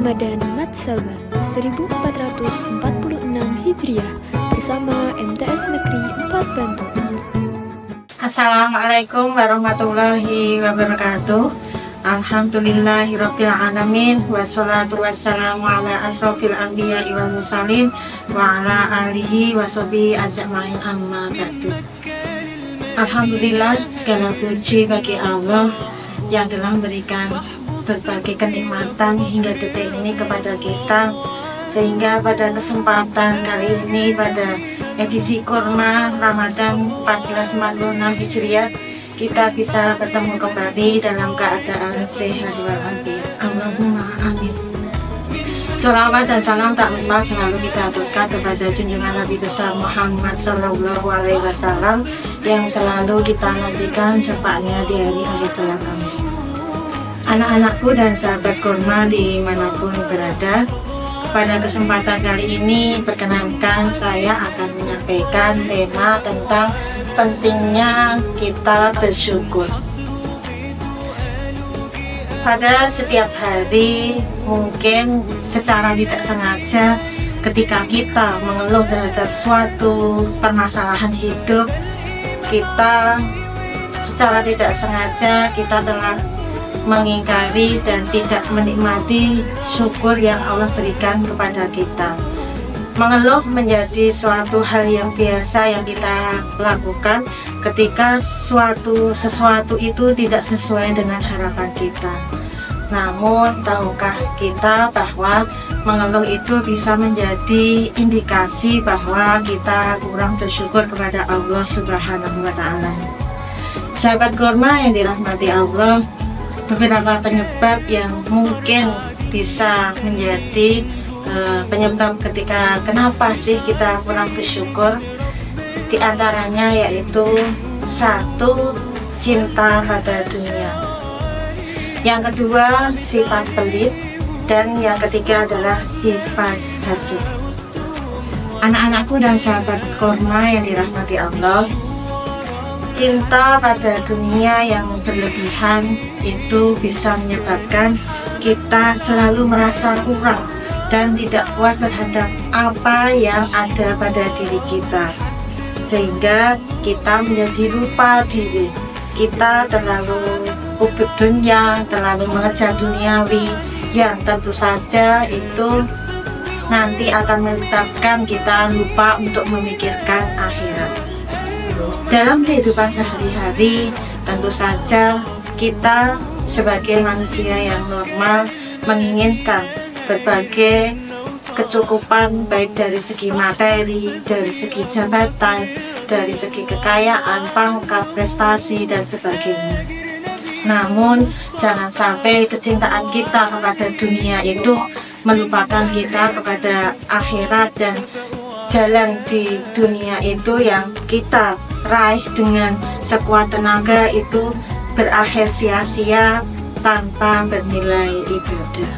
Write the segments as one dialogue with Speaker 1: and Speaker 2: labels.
Speaker 1: Ramadan Matsaba 1446 Hijriah bersama MTS Negeri 4 Bantul.
Speaker 2: Assalamualaikum warahmatullahi wabarakatuh. Alhamdulillahirabbil alamin wassalatu wassalamu ala asrofil anbiya'i wal mursalin wa ala alihi washabihi ajmain amma ba'du. Alhamdulillah, segala puji bagi Allah yang telah memberikan berbagai kenikmatan hingga detik ini kepada kita, sehingga pada kesempatan kali ini pada edisi Kurma Ramadan 1446 Hijriah kita bisa bertemu kembali dalam keadaan sehat walafiat. Allahumma amin. Sholawat dan salam tak lupa selalu kita aturkan kepada junjungan Nabi besar Muhammad Sallallahu Alaihi Wasallam yang selalu kita nantikan syafaatnya di hari akhir kelak. Amin. Anak-anakku dan sahabat kurma dimanapun berada, pada kesempatan kali ini perkenankan saya akan menyampaikan tema tentang pentingnya kita bersyukur. Pada setiap hari mungkin secara tidak sengaja ketika kita mengeluh terhadap suatu permasalahan hidup, kita secara tidak sengaja kita telah mengingkari dan tidak menikmati syukur yang Allah berikan kepada kita. Mengeluh menjadi suatu hal yang biasa yang kita lakukan ketika sesuatu itu tidak sesuai dengan harapan kita. Namun tahukah kita bahwa mengeluh itu bisa menjadi indikasi bahwa kita kurang bersyukur kepada Allah Subhanahu wa Ta'ala. Sahabat kurma yang dirahmati Allah, beberapa penyebab yang mungkin bisa menjadi penyebab ketika kenapa sih kita kurang bersyukur, di antaranya yaitu satu, cinta pada dunia, yang kedua sifat pelit, dan yang ketiga adalah sifat hasud. Anak-anakku dan sahabat kurma yang dirahmati Allah, cinta pada dunia yang berlebihan itu bisa menyebabkan kita selalu merasa kurang dan tidak puas terhadap apa yang ada pada diri kita, sehingga kita menjadi lupa diri. Kita terlalu ubud dunia, terlalu mengejar duniawi, yang tentu saja itu nanti akan menyebabkan kita lupa untuk memikirkan akhirat. Dalam kehidupan sehari-hari, tentu saja kita sebagai manusia yang normal menginginkan berbagai kecukupan, baik dari segi materi, dari segi jabatan, dari segi kekayaan, pangkat, prestasi, dan sebagainya. Namun jangan sampai kecintaan kita kepada dunia itu melupakan kita kepada akhirat, dan jalan di dunia itu yang kita raih dengan sekuat tenaga itu berakhir sia-sia tanpa bernilai ibadah.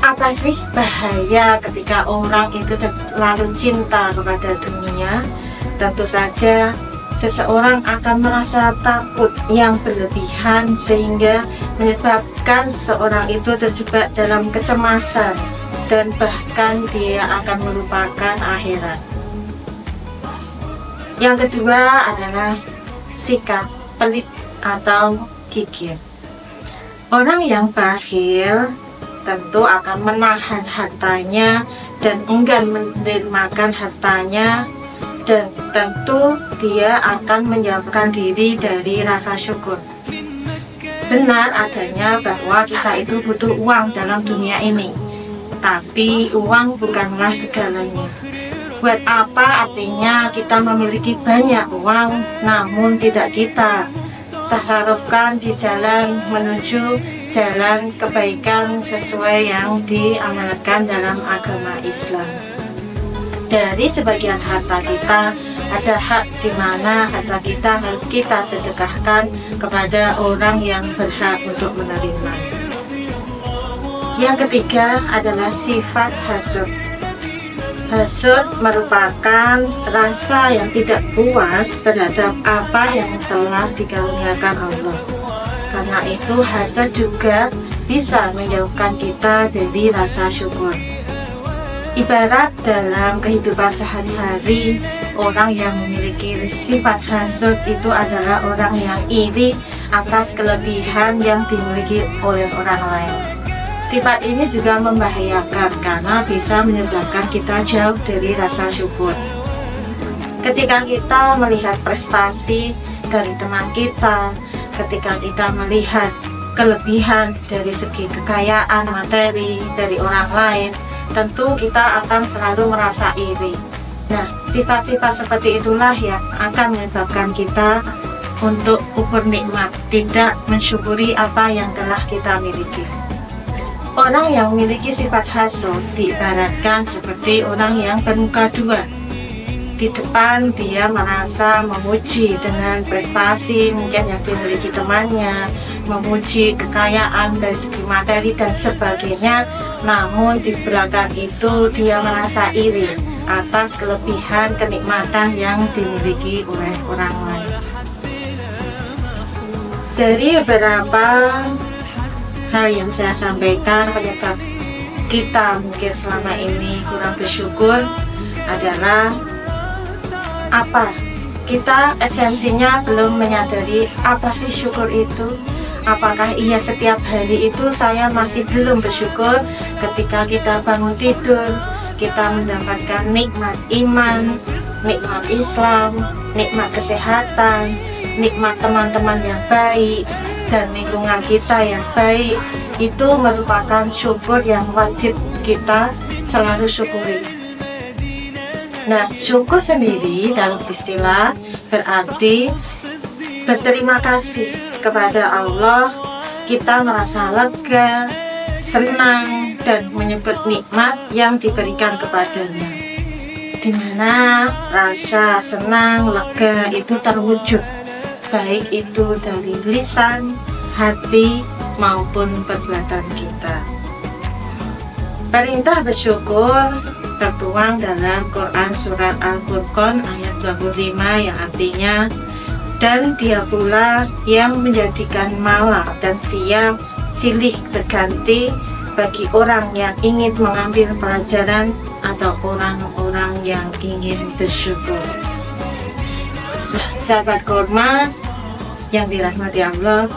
Speaker 2: Apa sih bahaya ketika orang itu terlalu cinta kepada dunia? Tentu saja seseorang akan merasa takut yang berlebihan sehingga menyebabkan seseorang itu terjebak dalam kecemasan dan bahkan dia akan melupakan akhirat. Yang kedua adalah sikap pelit atau kikir. Orang yang bakhil tentu akan menahan hartanya dan enggan menerima hartanya, dan tentu dia akan menjauhkan diri dari rasa syukur. Benar adanya bahwa kita itu butuh uang dalam dunia ini, tapi uang bukanlah segalanya. Buat apa artinya kita memiliki banyak uang namun tidak kita tasarufkan di jalan menuju jalan kebaikan sesuai yang diamanatkan dalam agama Islam. Dari sebagian harta kita ada hak di mana harta kita harus kita sedekahkan kepada orang yang berhak untuk menerima. Yang ketiga adalah sifat hasud. Hasud merupakan rasa yang tidak puas terhadap apa yang telah dikaruniakan Allah. Karena itu hasud juga bisa menjauhkan kita dari rasa syukur. Ibarat dalam kehidupan sehari-hari, orang yang memiliki sifat hasud itu adalah orang yang iri atas kelebihan yang dimiliki oleh orang lain. Sifat ini juga membahayakan karena bisa menyebabkan kita jauh dari rasa syukur. Ketika kita melihat prestasi dari teman kita, ketika kita melihat kelebihan dari segi kekayaan materi dari orang lain, tentu kita akan selalu merasa iri. Nah, sifat-sifat seperti itulah yang akan menyebabkan kita untuk kufur nikmat, tidak mensyukuri apa yang telah kita miliki. Orang yang memiliki sifat hasud diibaratkan seperti orang yang bermuka dua. Di depan dia merasa memuji dengan prestasi mungkin yang dimiliki temannya, memuji kekayaan dari segi materi dan sebagainya, namun di belakang itu dia merasa iri atas kelebihan kenikmatan yang dimiliki oleh orang lain. Dari beberapa hal yang saya sampaikan, penyebab kita mungkin selama ini kurang bersyukur adalah apa? Kita esensinya belum menyadari apa sih syukur itu. Apakah iya setiap hari itu saya masih belum bersyukur ketika kita bangun tidur, kita mendapatkan nikmat iman, nikmat Islam, nikmat kesehatan, nikmat teman-teman yang baik, dan lingkungan kita yang baik. Itu merupakan syukur yang wajib kita selalu syukuri. Nah, syukur sendiri dalam istilah berarti berterima kasih kepada Allah. Kita merasa lega, senang, dan menyebut nikmat yang diberikan kepadanya, dimana rasa senang, lega itu terwujud, baik itu dari lisan, hati, maupun perbuatan kita. Perintah bersyukur tertuang dalam Quran Surat Al-Furqan ayat 25 yang artinya, dan dia pula yang menjadikan malam dan siang silih berganti bagi orang yang ingin mengambil pelajaran atau orang-orang yang ingin bersyukur. Nah, sahabat kurma yang dirahmati Allah,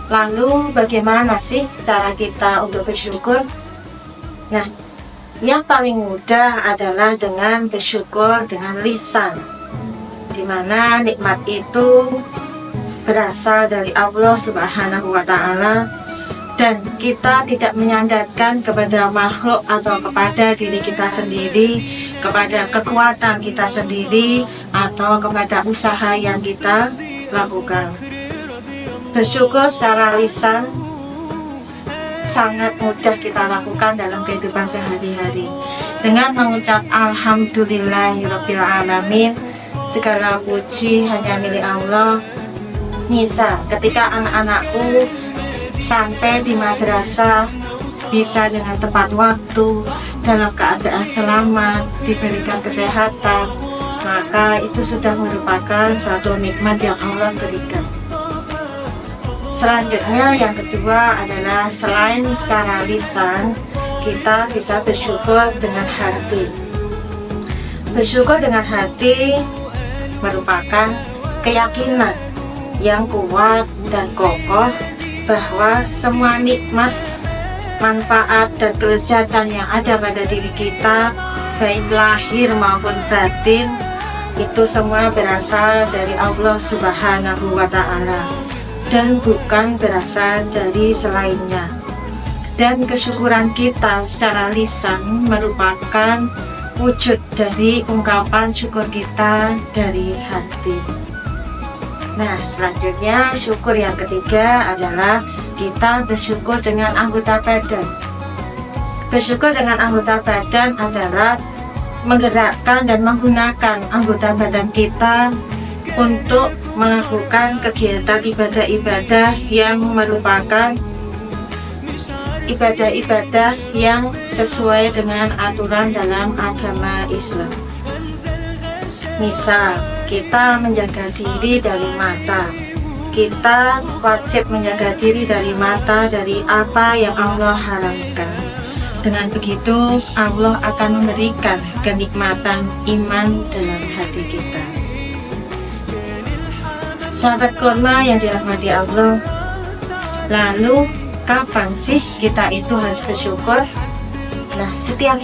Speaker 2: lalu bagaimana sih cara kita untuk bersyukur? Nah, yang paling mudah adalah dengan bersyukur dengan lisan, dimana nikmat itu berasal dari Allah Subhanahu wa Ta'ala, dan kita tidak menyandarkan kepada makhluk atau kepada diri kita sendiri, kepada kekuatan kita sendiri, atau kepada usaha yang kita lakukan. Bersyukur secara lisan sangat mudah kita lakukan dalam kehidupan sehari-hari dengan mengucap Alhamdulillahirabbil alamin, segala puji hanya milik Allah. Misal ketika anak-anakku sampai di madrasah bisa dengan tepat waktu, dalam keadaan selamat, diberikan kesehatan, maka itu sudah merupakan suatu nikmat yang Allah berikan. Selanjutnya yang kedua adalah selain secara lisan, kita bisa bersyukur dengan hati. Bersyukur dengan hati merupakan keyakinan yang kuat dan kokoh bahwa semua nikmat, manfaat, dan kelezatan yang ada pada diri kita, baik lahir maupun batin, itu semua berasal dari Allah Subhanahu wa Ta'ala dan bukan berasal dari selainnya. Dan kesyukuran kita secara lisan merupakan wujud dari ungkapan syukur kita dari hati. Nah, selanjutnya syukur yang ketiga adalah kita bersyukur dengan anggota badan. Bersyukur dengan anggota badan adalah menggerakkan dan menggunakan anggota badan kita untuk melakukan kegiatan ibadah-ibadah yang merupakan ibadah-ibadah yang sesuai dengan aturan dalam agama Islam. Misal, kita menjaga diri dari mata, kita wajib menjaga diri dari mata dari apa yang Allah haramkan. Dengan begitu, Allah akan memberikan kenikmatan iman dalam hati kita. Sahabat kurma yang dirahmati Allah, lalu kapan sih kita itu harus bersyukur? Nah, setiap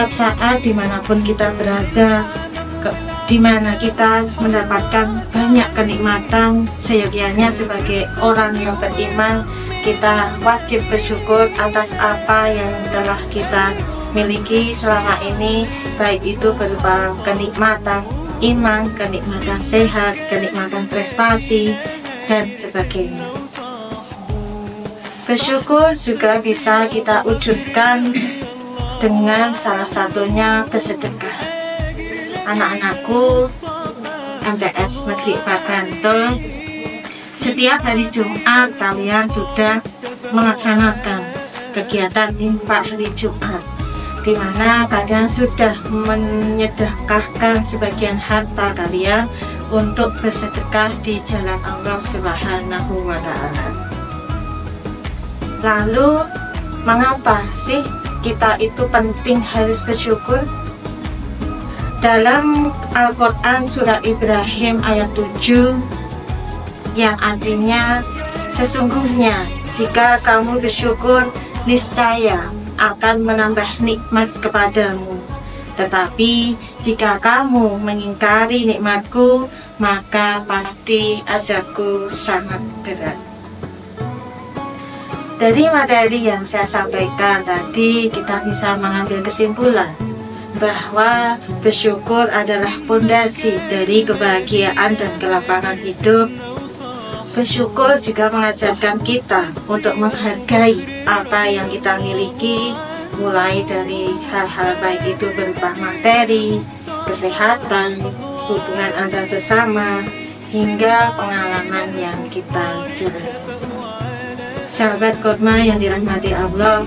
Speaker 2: saat dimanapun kita berada, dimana kita mendapatkan banyak kenikmatan, seyogyanya sebagai orang yang beriman, kita wajib bersyukur atas apa yang telah kita miliki selama ini, baik itu berupa kenikmatan iman, kenikmatan sehat, kenikmatan prestasi, dan sebagainya. Bersyukur juga bisa kita wujudkan dengan salah satunya bersedekah. Anak-anakku MTS Negeri 4 Bantul, setiap hari Jumat kalian sudah melaksanakan kegiatan infak hari Jumat, di mana kalian sudah menyedekahkan sebagian harta kalian untuk bersedekah di jalan Allah Subhanahu wa Ta'ala. Lalu, mengapa sih kita itu penting harus bersyukur? Dalam Al-Quran surat Ibrahim ayat 7 yang artinya, sesungguhnya jika kamu bersyukur niscaya akan menambah nikmat kepadamu, tetapi jika kamu mengingkari nikmatku maka pasti azabku sangat berat. Dari materi yang saya sampaikan tadi, kita bisa mengambil kesimpulan bahwa bersyukur adalah pondasi dari kebahagiaan dan kelapangan hidup. Bersyukur juga mengajarkan kita untuk menghargai apa yang kita miliki, mulai dari hal-hal baik itu berupa materi, kesehatan, hubungan antar sesama, hingga pengalaman yang kita jalani. Sahabat kurma yang dirahmati Allah,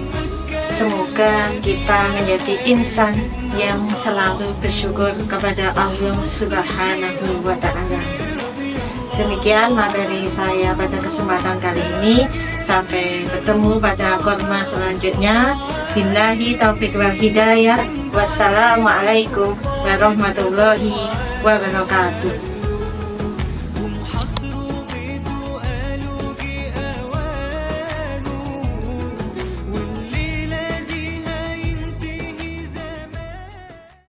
Speaker 2: semoga kita menjadi insan yang selalu bersyukur kepada Allah Subhanahu wa Ta'ala. Demikian materi saya pada kesempatan kali ini. Sampai bertemu pada kurma selanjutnya. Billahi taufiq wal hidayah. Wassalamualaikum warahmatullahi wabarakatuh.